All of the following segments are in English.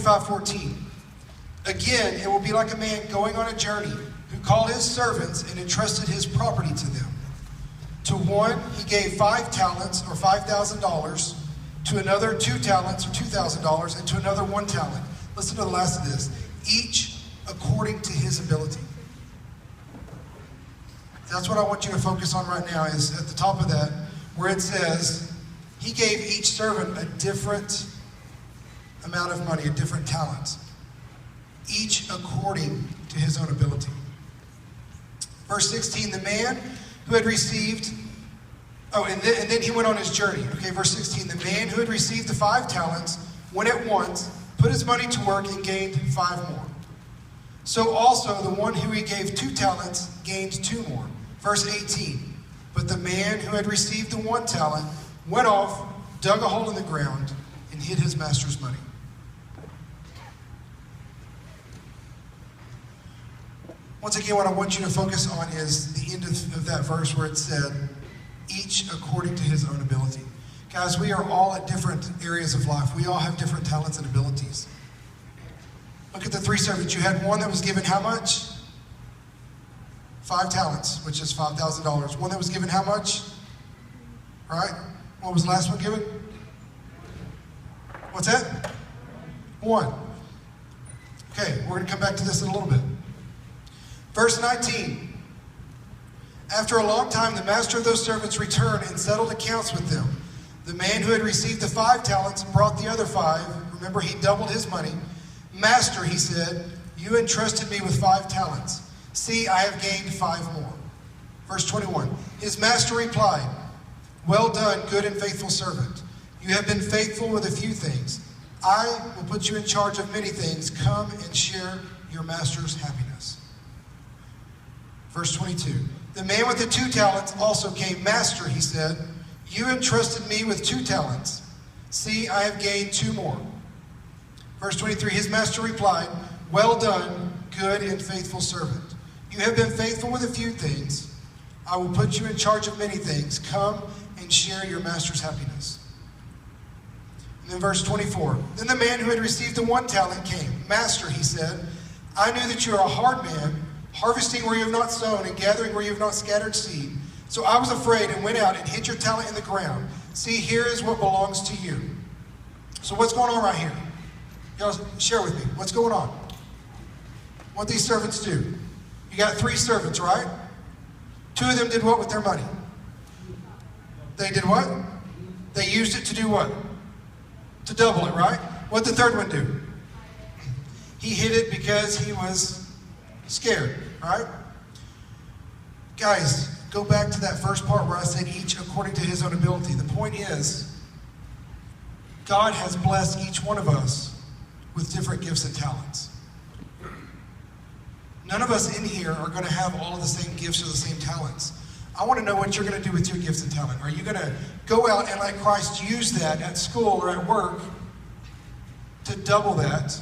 25:14. Again, it will be like a man going on a journey who called his servants and entrusted his property to them. To one, he gave 5 talents or $5,000, to another 2 talents or $2,000, and to another 1 talent. Listen to the last of this. Each according to his ability. That's what I want you to focus on right now, is at the top of that, where it says, he gave each servant a different amount of money, a different talent. Each according to his own ability. Verse 16, the man who had received, and then he went on his journey. Okay, verse 16, the man who had received the 5 talents went at once, put his money to work, and gained 5 more. So also the one who he gave 2 talents gained 2 more. Verse 18, but the man who had received the 1 talent went off, dug a hole in the ground, and hid his master's money. Once again, what I want you to focus on is the end of that verse where it said, each according to his own ability. Guys, we are all at different areas of life. We all have different talents and abilities. Look at the 3 servants. You had one that was given how much? 5 talents, which is $5,000. One that was given how much? Right? What was the last one given? What's that? 1. Okay, we're going to come back to this in a little bit. Verse 19. After a long time, the master of those servants returned and settled accounts with them. The man who had received the 5 talents brought the other 5. Remember, he doubled his money. Master, he said, you entrusted me with 5 talents. See, I have gained 5 more. Verse 21. His master replied, well done, good and faithful servant. You have been faithful with a few things. I will put you in charge of many things. Come and share your master's happiness. Verse 22. The man with the 2 talents also came. Master, he said, you entrusted me with 2 talents. See, I have gained 2 more. Verse 23. His master replied, well done, good and faithful servant. You have been faithful with a few things. I will put you in charge of many things. Come and share your master's happiness. And then verse 24. Then the man who had received the 1 talent came. Master, he said, I knew that you are a hard man, harvesting where you have not sown and gathering where you have not scattered seed. So I was afraid and went out and hid your talent in the ground. See, here is what belongs to you. So what's going on right here? Y'all share with me. What's going on? What these servants do? You got 3 servants, right? 2 of them did what with their money? They did what? They used it to do what? To double it, right? What did the 3rd one do? He hid it because he was scared, right? Guys, go back to that first part where I said each according to his own ability. The point is, God has blessed each one of us with different gifts and talents. None of us in here are going to have all of the same gifts or the same talents. I want to know what you're going to do with your gifts and talent. Are you going to go out and let Christ use that at school or at work to double that?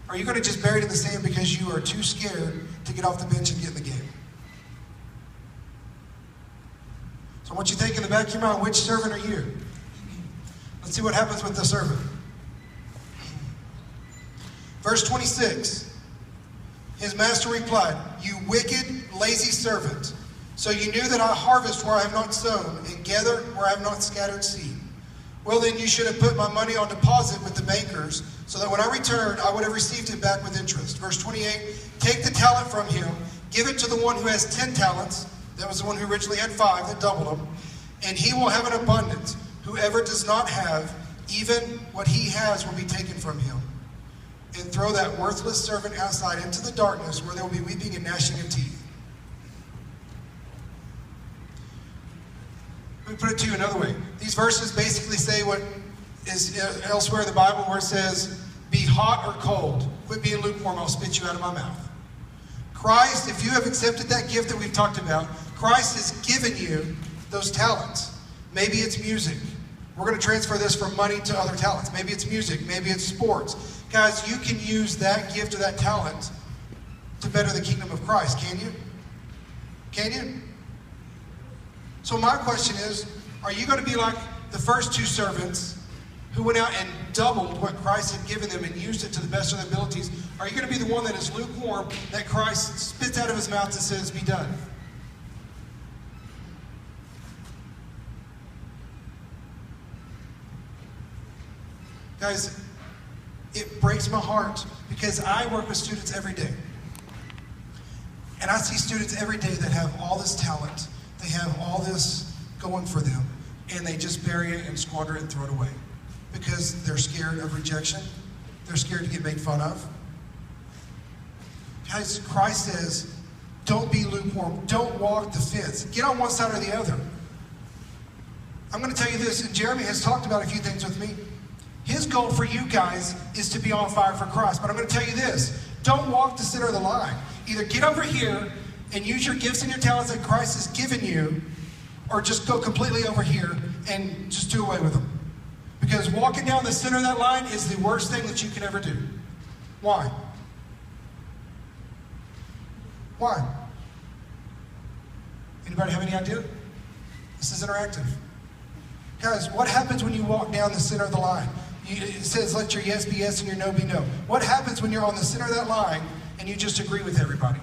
Or are you going to just bury it in the sand because you are too scared to get off the bench and get in the game? So I want you to think in the back of your mind, which servant are you? Let's see what happens with the servant. Verse 26. His master replied, you wicked, lazy servant. So you knew that I harvest where I have not sown and gather where I have not scattered seed. Well, then you should have put my money on deposit with the bankers, so that when I returned, I would have received it back with interest. Verse 28, take the talent from him, give it to the one who has 10 talents. That was the one who originally had 5, that doubled them. And he will have an abundance. Whoever does not have, even what he has will be taken from him. And throw that worthless servant outside into the darkness where there will be weeping and gnashing of teeth. Let me put it to you another way. These verses basically say what is elsewhere in the Bible where it says, be hot or cold. Quit being lukewarm, I'll spit you out of my mouth. Christ, if you have accepted that gift that we've talked about, Christ has given you those talents. Maybe it's music. We're going to transfer this from money to other talents. Maybe it's music. Maybe it's sports. Guys, you can use that gift or that talent to better the kingdom of Christ, can you? Can you? So my question is, are you going to be like the first 2 servants who went out and doubled what Christ had given them and used it to the best of their abilities? Are you going to be the one that is lukewarm, that Christ spits out of his mouth and says, be done? Guys, it breaks my heart because I work with students every day. And I see students every day that have all this talent, they have all this going for them, and they just bury it and squander it and throw it away because they're scared of rejection. They're scared to get made fun of. Guys, Christ says, don't be lukewarm. Don't walk the fence. Get on one side or the other. I'm going to tell you this, and Jeremy has talked about a few things with me. His goal for you guys is to be on fire for Christ. But I'm going to tell you this. Don't walk the center of the line. Either get over here and use your gifts and your talents that Christ has given you, or just go completely over here and just do away with them. Because walking down the center of that line is the worst thing that you can ever do. Why? Why? Anybody have any idea? This is interactive. Guys, what happens when you walk down the center of the line? It says, let your yes be yes and your no be no. What happens when you're on the center of that line and you just agree with everybody?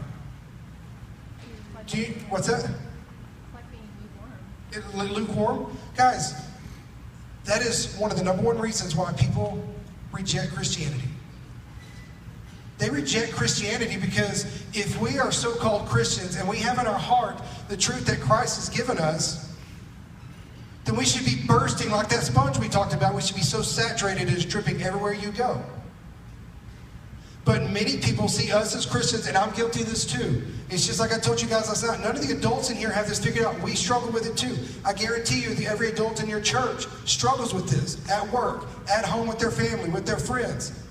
What's that? Like being lukewarm. Lukewarm? Guys, that is one of the number one reasons why people reject Christianity. They reject Christianity because if we are so-called Christians and we have in our heart the truth that Christ has given us, then we should be bursting like that sponge we talked about. We should be so saturated it's dripping everywhere you go. But many people see us as Christians, and I'm guilty of this too. It's just like I told you guys last night. None of the adults in here have this figured out. We struggle with it too. I guarantee you that every adult in your church struggles with this. At work, at home with their family, with their friends.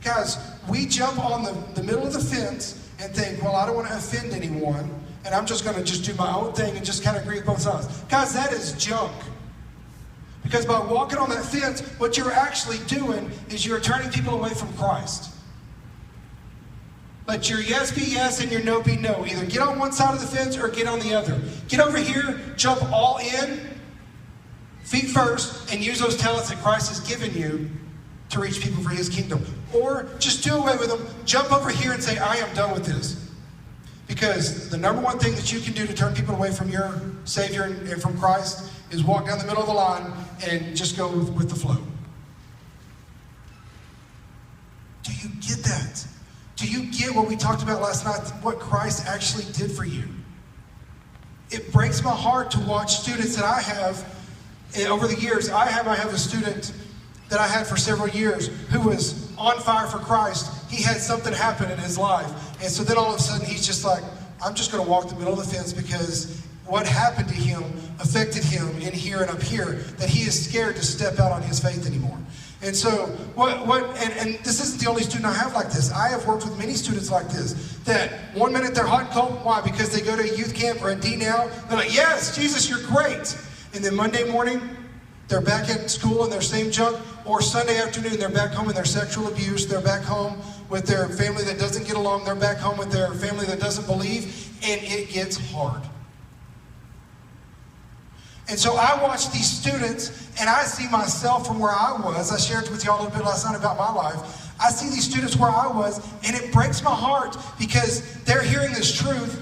Guys, we jump on the middle of the fence and think, well, I don't want to offend anyone, and I'm just going to just do my own thing and just kind of agree with both sides. Guys, that is junk. Because by walking on that fence, what you're actually doing is you're turning people away from Christ. Let your yes be yes and your no be no. Either get on one side of the fence or get on the other. Get over here, jump all in, feet first, and use those talents that Christ has given you to reach people for his kingdom. Or just do away with them, jump over here and say, I am done with this. Because the number one thing that you can do to turn people away from your Savior and from Christ is walk down the middle of the line and just go with the flow. Do you get that? Do you get what we talked about last night, what Christ actually did for you? It breaks my heart to watch students that I have over the years. I have a student that I had for several years who was on fire for Christ. He had something happen in his life. And so then all of a sudden he's just like, I'm just going to walk the middle of the fence because what happened to him affected him in here and up here, that he is scared to step out on his faith anymore. And so, and this isn't the only student I have like this. I have worked with many students like this, that one minute they're hot and cold. Why? Because they go to a youth camp or a D now. They're like, yes, Jesus, you're great. And then Monday morning, they're back at school in their same junk. Or Sunday afternoon, they're back home in their sexual abuse. They're back home with their family that doesn't get along. They're back home with their family that doesn't believe. And it gets hard. And so I watch these students, and I see myself from where I was. I shared with y'all a little bit last night about my life. I see these students where I was, and it breaks my heart because they're hearing this truth,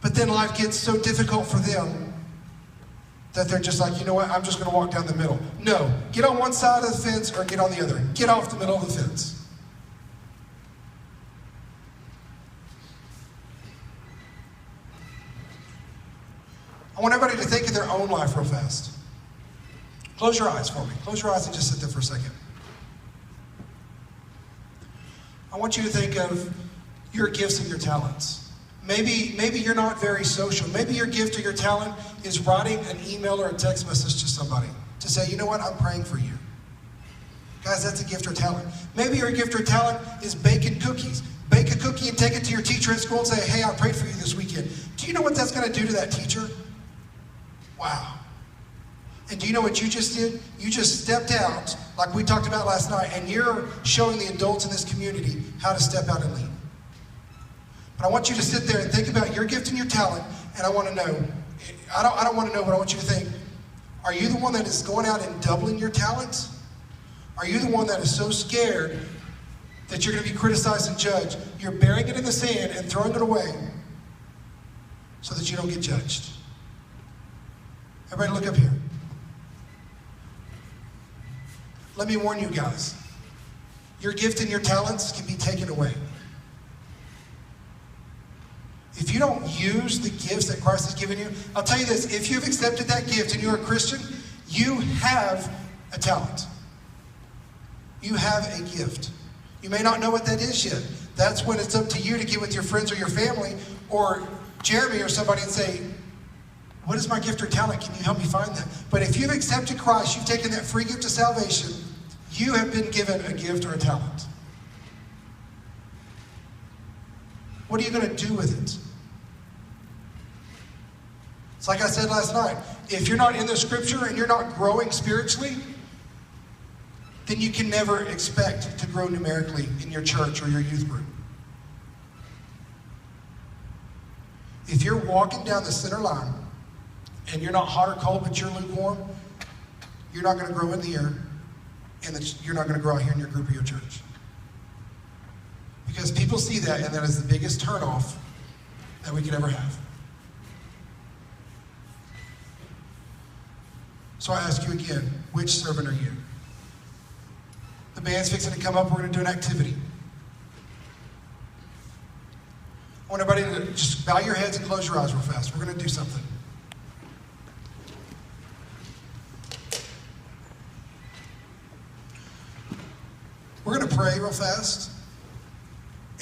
but then life gets so difficult for them that they're just like, you know what, I'm just going to walk down the middle. No, get on one side of the fence or get on the other. Get off the middle of the fence. I want everybody to think of their own life real fast. Close your eyes for me. Close your eyes and just sit there for a second. I want you to think of your gifts and your talents. Maybe you're not very social. Maybe your gift or your talent is writing an email or a text message to somebody to say, you know what, I'm praying for you. Guys, that's a gift or talent. Maybe your gift or talent is baking cookies. Bake a cookie and take it to your teacher at school and say, hey, I prayed for you this weekend. Do you know what that's going to do to that teacher? Wow. And do you know what you just did? You just stepped out, like we talked about last night, and you're showing the adults in this community how to step out and lead. But I want you to sit there and think about your gift and your talent, and I want to know, I don't want to know, but I want you to think, are you the one that is going out and doubling your talents? Are you the one that is so scared that you're going to be criticized and judged, you're burying it in the sand and throwing it away so that you don't get judged? Everybody look up here. Let me warn you guys. Your gift and your talents can be taken away. If you don't use the gifts that Christ has given you, I'll tell you this, if you've accepted that gift and you're a Christian, you have a talent. You have a gift. You may not know what that is yet. That's when it's up to you to get with your friends or your family or Jeremy or somebody and say, what is my gift or talent? Can you help me find that? But if you've accepted Christ, you've taken that free gift of salvation, you have been given a gift or a talent. What are you going to do with it? It's like I said last night. If you're not in the scripture and you're not growing spiritually, then you can never expect to grow numerically in your church or your youth group. If you're walking down the center line and you're not hot or cold, but you're lukewarm, you're not going to grow in the air, and you're not going to grow out here in your group or your church. Because people see that, and that is the biggest turnoff that we could ever have. So I ask you again, which servant are you? The band's fixing to come up. We're going to do an activity. I want everybody to just bow your heads and close your eyes real fast. We're going to do something. We're going to pray real fast.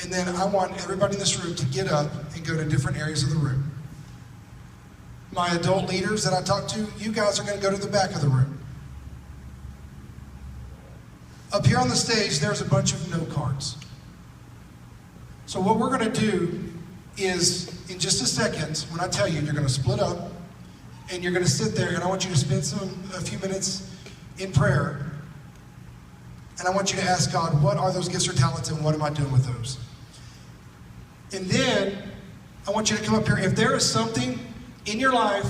And then I want everybody in this room to get up and go to different areas of the room. My adult leaders that I talk to, you guys are going to go to the back of the room. Up here on the stage, there's a bunch of note cards. So what we're going to do is, in just a second, when I tell you, you're going to split up, and you're going to sit there, and I want you to spend a few minutes in prayer, and I want you to ask God, what are those gifts or talents, and what am I doing with those? And then, I want you to come up here. If there is something in your life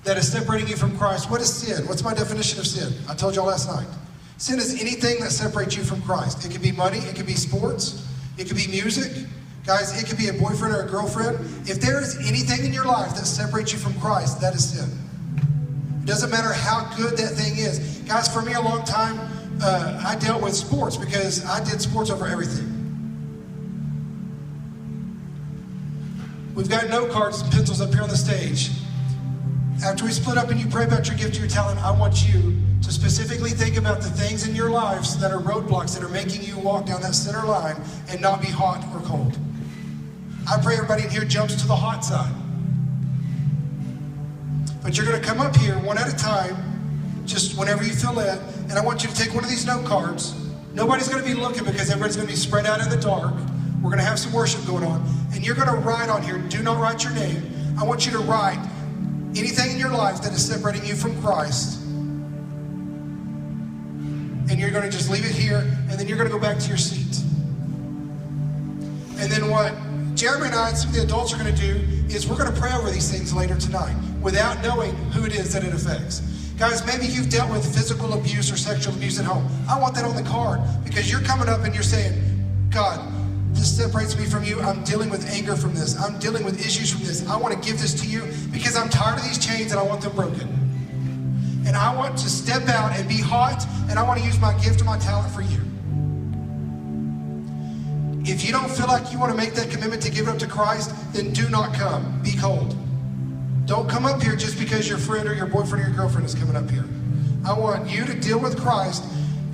that is separating you from Christ, what is sin? What's my definition of sin? I told y'all last night. Sin is anything that separates you from Christ. It could be money, it could be sports, it could be music. Guys, it could be a boyfriend or a girlfriend. If there is anything in your life that separates you from Christ, that is sin. It doesn't matter how good that thing is. Guys, for me a long time, I dealt with sports because I did sports over everything. We've got note cards and pencils up here on the stage. After we split up and you pray about your gift or your talent, I want you to specifically think about the things in your lives that are roadblocks that are making you walk down that center line and not be hot or cold. I pray everybody in here jumps to the hot side. But you're going to come up here one at a time, just whenever you feel led, and I want you to take one of these note cards. Nobody's going to be looking because everybody's going to be spread out in the dark. We're going to have some worship going on. And you're going to write on here, do not write your name. I want you to write anything in your life that is separating you from Christ. And you're going to just leave it here, and then you're going to go back to your seat. And then what Jeremy and I and some of the adults are going to do is we're going to pray over these things later tonight without knowing who it is that it affects. Guys, maybe you've dealt with physical abuse or sexual abuse at home. I want that on the card because you're coming up and you're saying, God, this separates me from you. I'm dealing with anger from this. I'm dealing with issues from this. I want to give this to you because I'm tired of these chains and I want them broken. And I want to step out and be hot, and I want to use my gift or my talent for you. If you don't feel like you want to make that commitment to give it up to Christ, then do not come. Be cold. Don't come up here just because your friend or your boyfriend or your girlfriend is coming up here. I want you to deal with Christ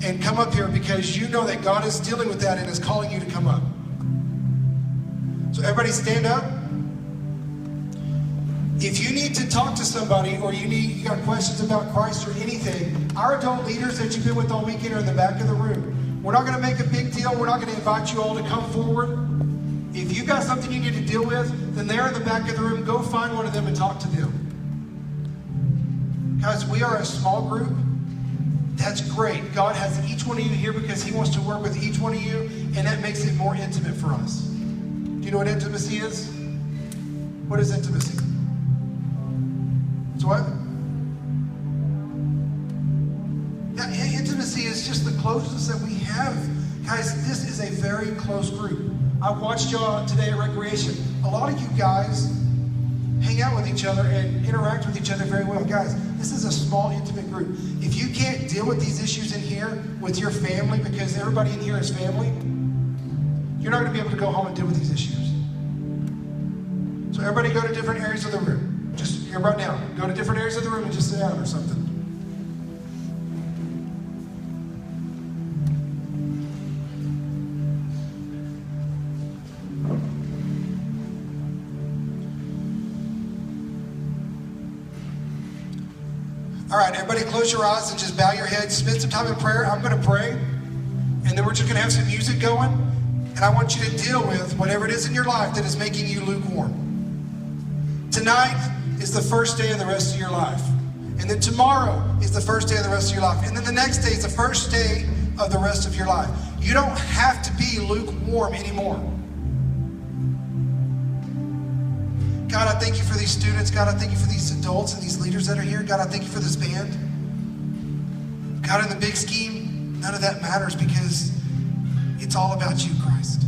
and come up here because you know that God is dealing with that and is calling you to come up. So everybody stand up. If you need to talk to somebody or you got questions about Christ or anything, our adult leaders that you've been with all weekend are in the back of the room. We're not going to make a big deal. We're not going to invite you all to come forward. If you've got something you need to deal with, then they're in the back of the room. Go find one of them and talk to them. Guys, we are a small group. That's great. God has each one of you here because He wants to work with each one of you, and that makes it more intimate for us. Do you know what intimacy is? What is intimacy? It's what? Yeah, intimacy intimacy is just the closeness that we have. Guys, this is a very close group. I watched y'all today at Recreation. A lot of you guys hang out with each other and interact with each other very well. Guys, this is a small, intimate group. If you can't deal with these issues in here with your family, because everybody in here is family, you're not going to be able to go home and deal with these issues. So everybody go to different areas of the room. Just here right now. Go to different areas of the room and just sit down or something. All right, everybody close your eyes and just bow your heads. Spend some time in prayer. I'm going to pray, and then we're just going to have some music going. And I want you to deal with whatever it is in your life that is making you lukewarm. Tonight is the first day of the rest of your life. And then tomorrow is the first day of the rest of your life. And then the next day is the first day of the rest of your life. You don't have to be lukewarm anymore. God, I thank you for these students. God, I thank you for these adults and these leaders that are here. God, I thank you for this band. God, in the big scheme, none of that matters because it's all about you, Christ.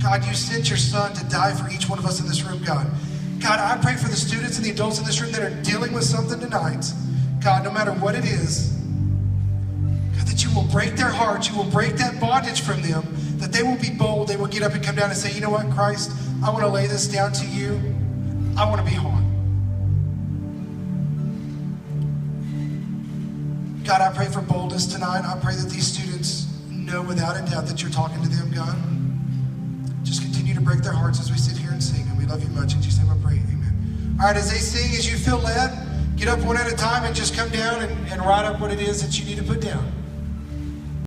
God, you sent your son to die for each one of us in this room, God. God, I pray for the students and the adults in this room that are dealing with something tonight. God, no matter what it is, God, that you will break their hearts, you will break that bondage from them, that they will be bold, they will get up and come down and say, you know what, Christ, I want to lay this down to you. I want to be whole. God, I pray for boldness tonight. I pray that these students know without a doubt that you're talking to them, God. Just continue to break their hearts as we sit here and sing. And we love you much. In Jesus' name I pray. Amen. All right, as they sing, as you feel led, get up one at a time and just come down and write up what it is that you need to put down.